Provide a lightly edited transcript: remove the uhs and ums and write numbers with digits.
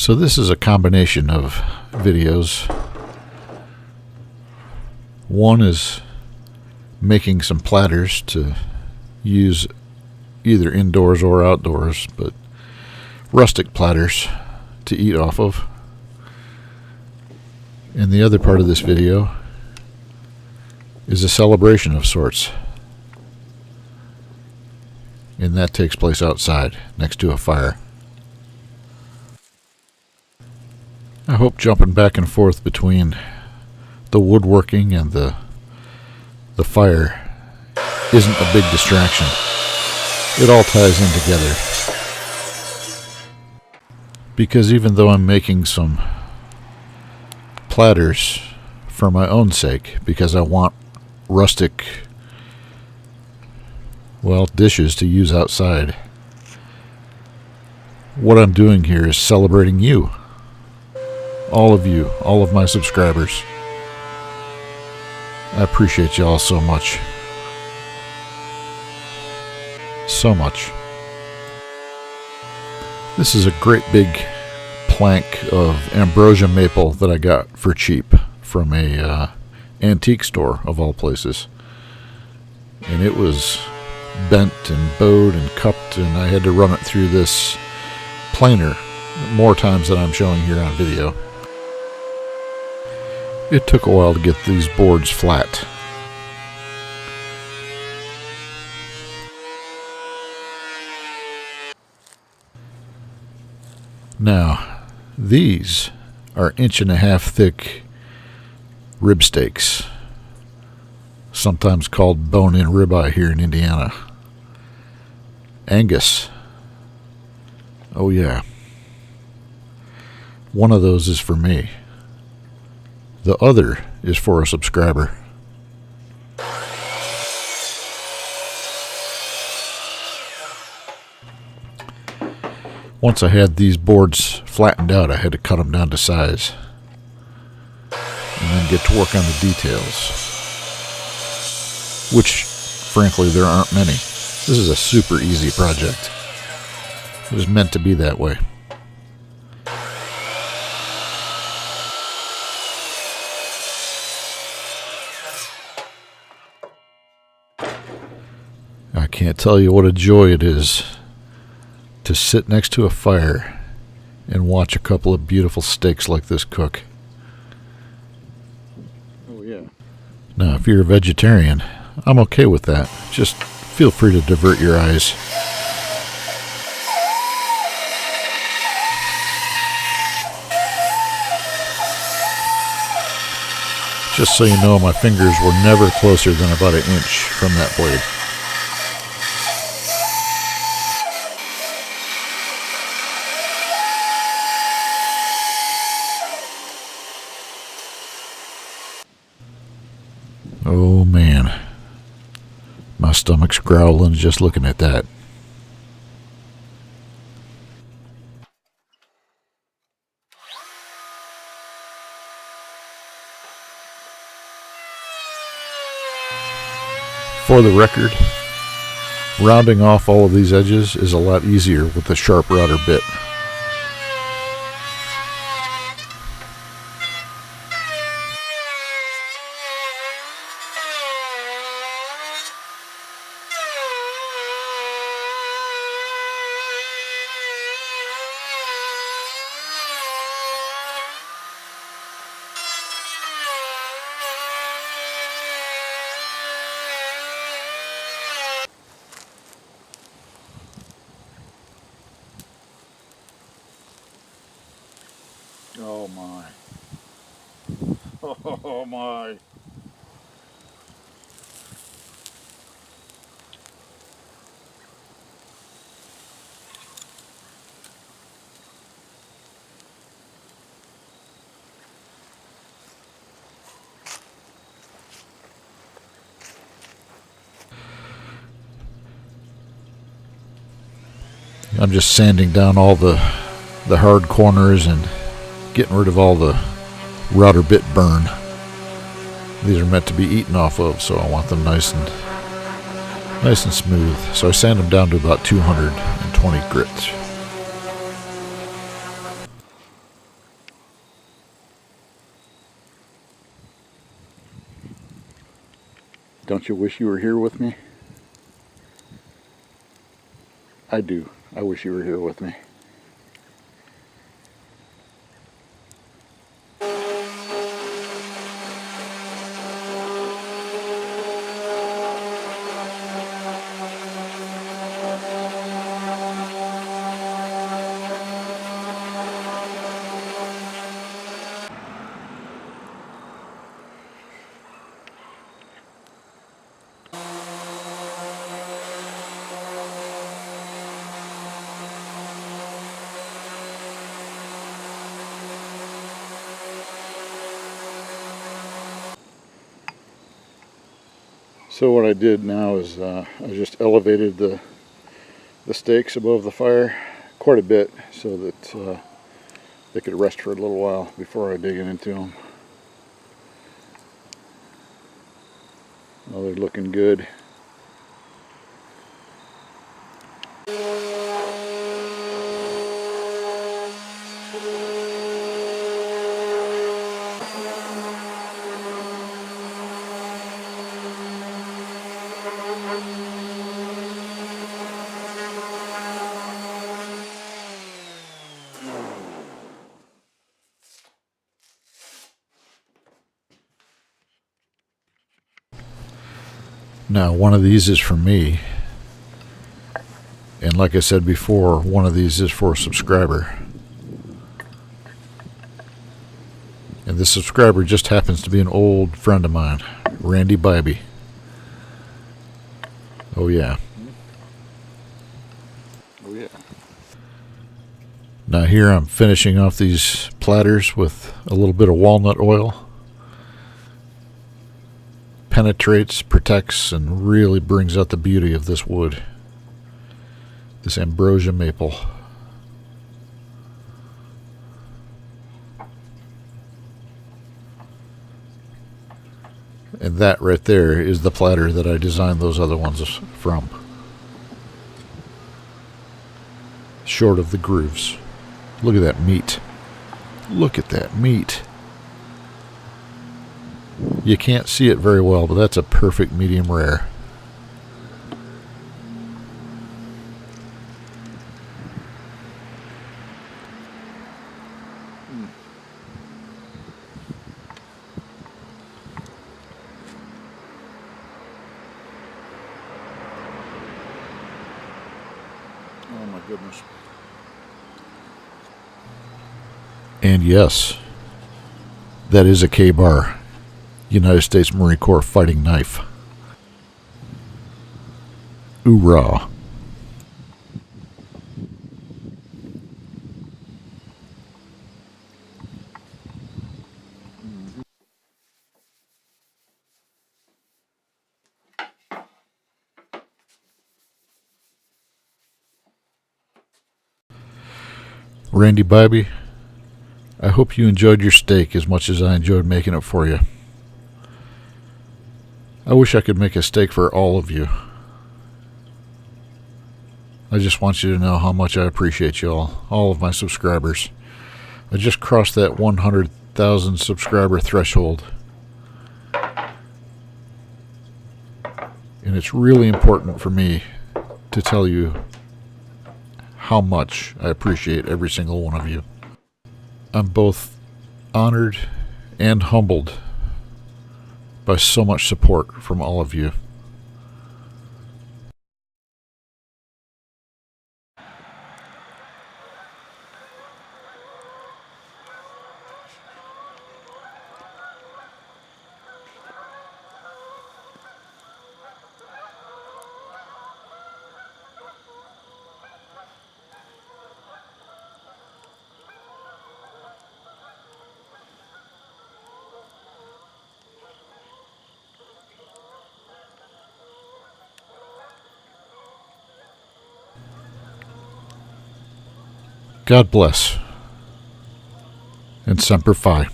So this is a combination of videos. One is making some platters to use either indoors or outdoors, but rustic platters to eat off of. And the other part of this video is a celebration of sorts. And that takes place outside, next to a fire. I hope jumping back and forth between the woodworking and the fire isn't a big distraction. It all ties in together. Because even though I'm making some platters for my own sake, because I want rustic, well, dishes to use outside, what I'm doing here is celebrating you. All of you, all of my subscribers. I appreciate you all so much. So much. This is a great big plank of ambrosia maple that I got for cheap from a antique store of all places. And it was bent and bowed and cupped, and I had to run it through this planer more times than I'm showing here on video. It took a while to get these boards flat. Now, these are 1.5 inch thick rib steaks, sometimes called bone-in ribeye here in Indiana. Angus. Oh yeah. One of those is for me. The other is for a subscriber. Once I had these boards flattened out, I had to cut them down to size and then get to work on the details, which frankly there aren't many. This is a super easy project. It was meant to be that way. I can't tell you what a joy it is to sit next to a fire and watch a couple of beautiful steaks like this cook. Oh yeah. Now, if you're a vegetarian, I'm okay with that. Just feel free to divert your eyes. Just so you know, my fingers were never closer than about 1 inch from that blade. Oh man, my stomach's growling just looking at that. For the record, rounding off all of these edges is a lot easier with the sharp router bit. Oh my. Oh my. I'm just sanding down all the hard corners and getting rid of all the router bit burn. These are meant to be eaten off of, so I want them nice and smooth. So I sand them down to about 220 grit. Don't you wish you were here with me? I do. I wish you were here with me. So what I did now is I just elevated the steaks above the fire quite a bit so that they could rest for a little while before I dig into them. Well, they're looking good. Now, one of these is for me. And like I said before, one of these is for a subscriber. And this subscriber just happens to be an old friend of mine, Randy Bybee. Oh yeah. Oh yeah. Now here I'm finishing off these platters with a little bit of walnut oil. Penetrates, protects, and really brings out the beauty of this wood. This ambrosia maple. And that right there is the platter that I designed those other ones from. Short of the grooves. Look at that meat. Look at that meat. You can't see it very well, but that's a perfect medium rare. Oh my goodness. And yes, that is a K-bar. United States Marine Corps fighting knife. Hoorah. Randy Bybee, I hope you enjoyed your steak as much as I enjoyed making it for you. I wish I could make a steak for all of you. I just want you to know how much I appreciate you all of my subscribers. I just crossed that 100,000 subscriber threshold. And it's really important for me to tell you how much I appreciate every single one of you. I'm both honored and humbled by so much support from all of you. God bless. And Semper Fi.